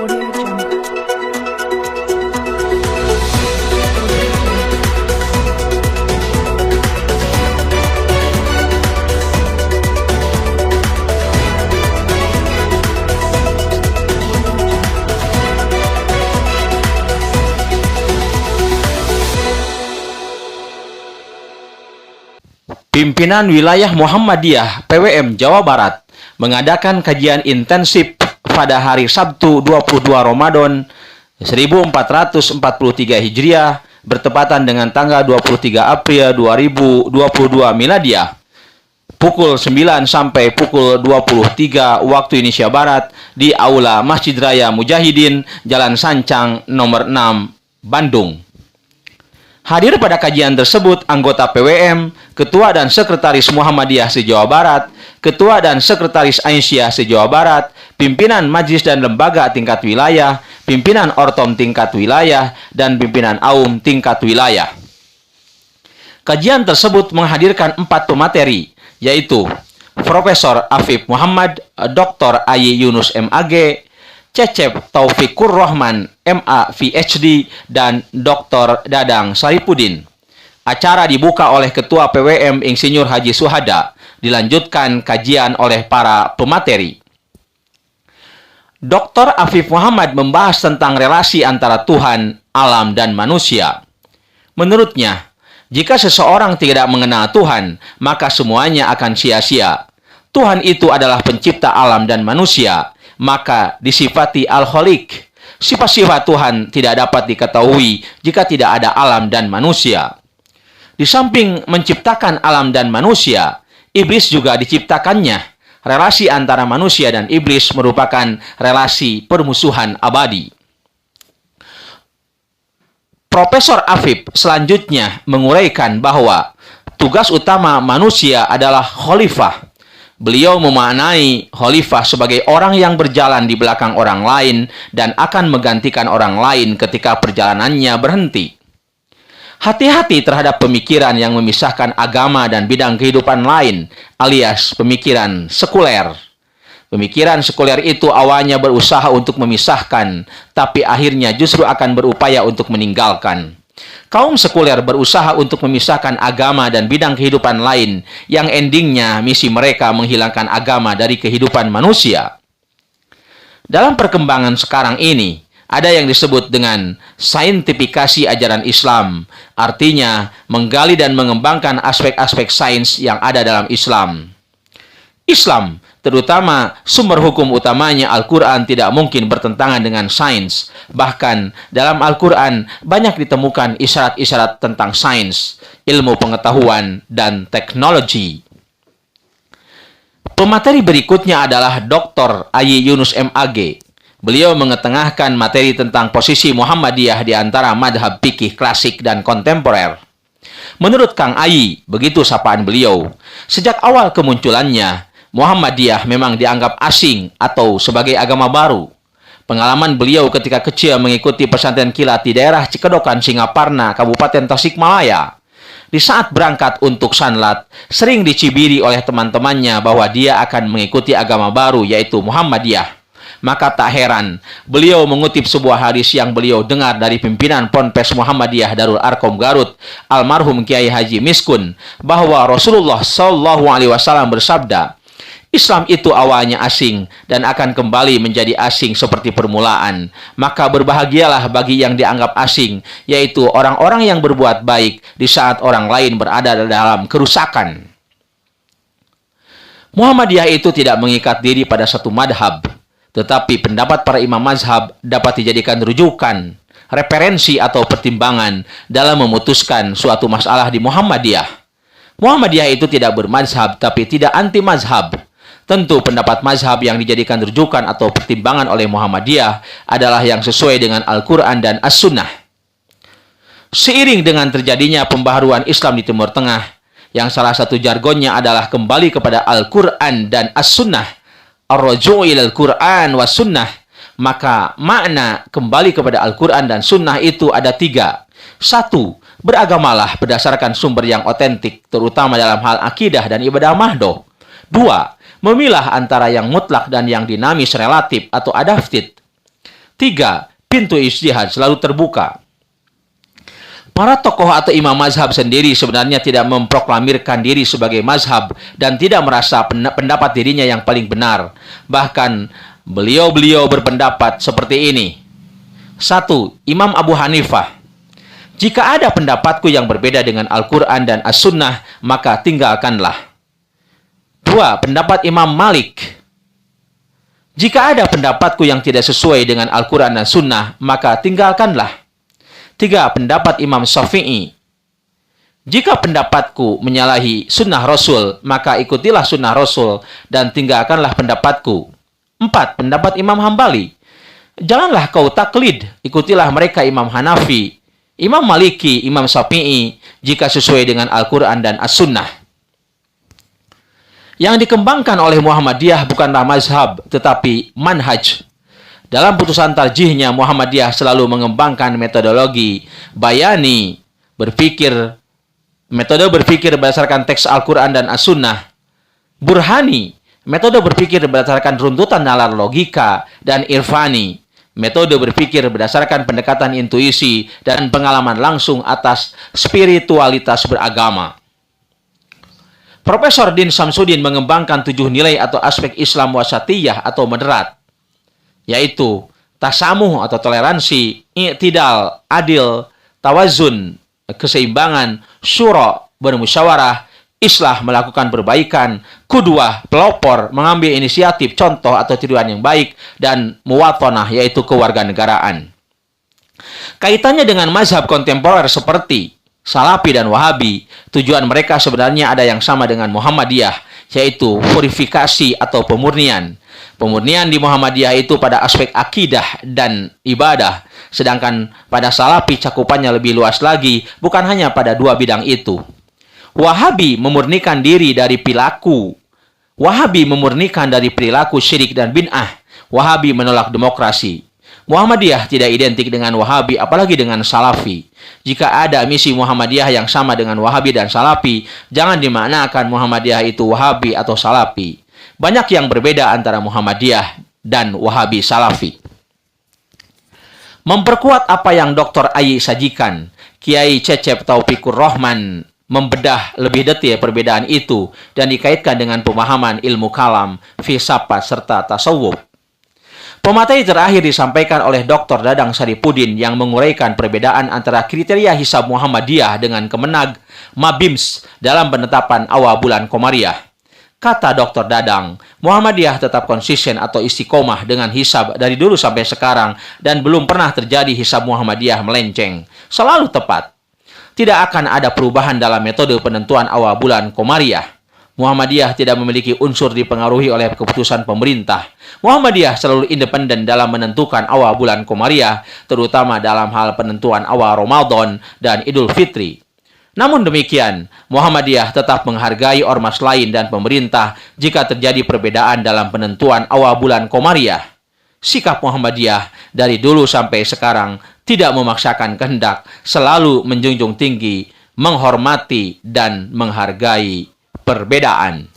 Audio Jungle. Pimpinan Wilayah Muhammadiyah PWM Jawa Barat mengadakan kajian intensif pada hari Sabtu 22 Ramadan 1443 Hijriah bertepatan dengan tanggal 23 April 2022 Miladiah pukul 9 sampai pukul 23 waktu Indonesia Barat di Aula Masjid Raya Mujahidin Jalan Sancang nomor 6 Bandung. Hadir pada kajian tersebut anggota PWM, Ketua dan Sekretaris Muhammadiyah se-Jawa Barat, Ketua dan Sekretaris Aisyah se-Jawa Barat, pimpinan Majelis dan Lembaga tingkat wilayah, pimpinan Ortom tingkat wilayah, dan pimpinan Aum tingkat wilayah. Kajian tersebut menghadirkan 4 pemateri, yaitu Profesor Afif Muhammad, Dr. Ayi Yunus MAG, Cecep Taufikur Rahman, MA PhD, dan Dr. Dadang Saripuddin. Acara dibuka oleh Ketua PWM Insinyur Haji Suhada, dilanjutkan kajian oleh para pemateri. Dr. Afif Muhammad membahas tentang relasi antara Tuhan, alam, dan manusia. Menurutnya, jika seseorang tidak mengenal Tuhan, maka semuanya akan sia-sia. Tuhan itu adalah pencipta alam dan manusia, maka disifati Al-Khaliq. Sifat-sifat Tuhan tidak dapat diketahui jika tidak ada alam dan manusia. Di samping menciptakan alam dan manusia, iblis juga diciptakannya. Relasi antara manusia dan iblis merupakan relasi permusuhan abadi. Profesor Afif selanjutnya menguraikan bahwa tugas utama manusia adalah khalifah. Beliau memaknai khalifah sebagai orang yang berjalan di belakang orang lain dan akan menggantikan orang lain ketika perjalanannya berhenti. Hati-hati terhadap pemikiran yang memisahkan agama dan bidang kehidupan lain, alias pemikiran sekuler. Pemikiran sekuler itu awalnya berusaha untuk memisahkan, tapi akhirnya justru akan berupaya untuk meninggalkan. Kaum sekuler berusaha untuk memisahkan agama dan bidang kehidupan lain yang endingnya misi mereka menghilangkan agama dari kehidupan manusia. Dalam perkembangan sekarang ini, ada yang disebut dengan saintifikasi ajaran Islam, artinya menggali dan mengembangkan aspek-aspek sains yang ada dalam Islam. Islam, terutama sumber hukum utamanya Al-Quran, tidak mungkin bertentangan dengan sains. Bahkan dalam Al-Quran banyak ditemukan isyarat-isyarat tentang sains, ilmu pengetahuan, dan teknologi. Pemateri berikutnya adalah Dr. Ayi Yunus MAG. Beliau mengetengahkan materi tentang posisi Muhammadiyah di antara madhab fikih klasik dan kontemporer. Menurut Kang Ayi, begitu sapaan beliau, sejak awal kemunculannya, Muhammadiyah memang dianggap asing atau sebagai agama baru. Pengalaman beliau ketika kecil mengikuti pesantren kilat di daerah Cikedokan, Singaparna, Kabupaten Tasikmalaya. Di saat berangkat untuk sanlat, sering dicibiri oleh teman-temannya bahwa dia akan mengikuti agama baru, yaitu Muhammadiyah. Maka tak heran, beliau mengutip sebuah hadis yang beliau dengar dari pimpinan Ponpes Muhammadiyah Darul Arkom Garut, almarhum Kiai Haji Miskun, bahwa Rasulullah SAW bersabda, Islam itu awalnya asing dan akan kembali menjadi asing seperti permulaan. Maka berbahagialah bagi yang dianggap asing, yaitu orang-orang yang berbuat baik di saat orang lain berada dalam kerusakan. Muhammadiyah itu tidak mengikat diri pada satu madhab, tetapi pendapat para imam mazhab dapat dijadikan rujukan, referensi atau pertimbangan dalam memutuskan suatu masalah di Muhammadiyah. Muhammadiyah itu tidak bermazhab tapi tidak anti mazhab. Tentu pendapat mazhab yang dijadikan rujukan atau pertimbangan oleh Muhammadiyah adalah yang sesuai dengan Al-Quran dan As-Sunnah. Seiring dengan terjadinya pembaharuan Islam di Timur Tengah, yang salah satu jargonnya adalah kembali kepada Al-Quran dan As-Sunnah, ar-ruju' ilal Quran was Sunnah, maka makna kembali kepada Al-Quran dan Sunnah itu ada 3. 1. Beragamalah berdasarkan sumber yang otentik, terutama dalam hal akidah dan ibadah mahdoh. 2. Memilah antara yang mutlak dan yang dinamis relatif atau adaptif. 3. Pintu ijtihad selalu terbuka. Para tokoh atau imam mazhab sendiri sebenarnya tidak memproklamirkan diri sebagai mazhab dan tidak merasa pendapat dirinya yang paling benar. Bahkan beliau-beliau berpendapat seperti ini. 1. Imam Abu Hanifah. Jika ada pendapatku yang berbeda dengan Al-Quran dan As-Sunnah, maka tinggalkanlah. 2. Pendapat Imam Malik. Jika ada pendapatku yang tidak sesuai dengan Al-Quran dan Sunnah, maka tinggalkanlah. 3. Pendapat Imam Syafi'i. Jika pendapatku menyalahi sunnah Rasul, maka ikutilah sunnah Rasul dan tinggalkanlah pendapatku. 4. Pendapat Imam Hambali. Janganlah kau taklid, ikutilah mereka Imam Hanafi, Imam Maliki, Imam Syafi'i, jika sesuai dengan Al-Quran dan As-Sunnah. Yang dikembangkan oleh Muhammadiyah bukanlah mazhab, tetapi manhaj. Dalam putusan tarjihnya, Muhammadiyah selalu mengembangkan metodologi bayani, metode berpikir berdasarkan teks Al-Quran dan As-Sunnah. Burhani, metode berpikir berdasarkan runtutan nalar logika, dan irfani, metode berpikir berdasarkan pendekatan intuisi dan pengalaman langsung atas spiritualitas beragama. Profesor Din Samsudin mengembangkan 7 nilai atau aspek Islam wasatiyah atau moderat, yaitu tasamuh atau toleransi, i'tidal, adil, tawazun, keseimbangan, syura, bermusyawarah, islah, melakukan perbaikan, qudwah, pelopor, mengambil inisiatif, contoh atau tiruan yang baik, dan muwatonah, yaitu kewarganegaraan. Kaitannya dengan mazhab kontemporer seperti Salafi dan Wahabi, tujuan mereka sebenarnya ada yang sama dengan Muhammadiyah, yaitu purifikasi atau pemurnian. Pemurnian di Muhammadiyah itu pada aspek akidah dan ibadah, sedangkan pada Salafi cakupannya lebih luas lagi, bukan hanya pada 2 bidang itu. Wahabi memurnikan diri dari perilaku. Wahabi memurnikan dari perilaku syirik dan bid'ah. Wahabi menolak demokrasi. Muhammadiyah tidak identik dengan Wahabi, apalagi dengan Salafi. Jika ada misi Muhammadiyah yang sama dengan Wahabi dan Salafi, jangan dimaknakan Muhammadiyah itu Wahabi atau Salafi. Banyak yang berbeda antara Muhammadiyah dan Wahabi Salafi. Memperkuat apa yang Dr. Ayi sajikan, Kiai Cecep Taufikur Rahman membedah lebih detail perbedaan itu dan dikaitkan dengan pemahaman ilmu kalam, filsafat, serta tasawuf. Pemateri terakhir disampaikan oleh Dr. Dadang Saripudin yang menguraikan perbedaan antara kriteria hisab Muhammadiyah dengan Kemenag Mabims dalam penetapan awal bulan Komariah. Kata Dr. Dadang, Muhammadiyah tetap konsisten atau istiqomah dengan hisab dari dulu sampai sekarang dan belum pernah terjadi hisab Muhammadiyah melenceng. Selalu tepat. Tidak akan ada perubahan dalam metode penentuan awal bulan Komariah. Muhammadiyah tidak memiliki unsur dipengaruhi oleh keputusan pemerintah. Muhammadiyah selalu independen dalam menentukan awal bulan Komariah, terutama dalam hal penentuan awal Ramadan dan Idul Fitri. Namun demikian, Muhammadiyah tetap menghargai ormas lain dan pemerintah jika terjadi perbedaan dalam penentuan awal bulan Komariah. Sikap Muhammadiyah dari dulu sampai sekarang tidak memaksakan kehendak, selalu menjunjung tinggi, menghormati, dan menghargai perbedaan.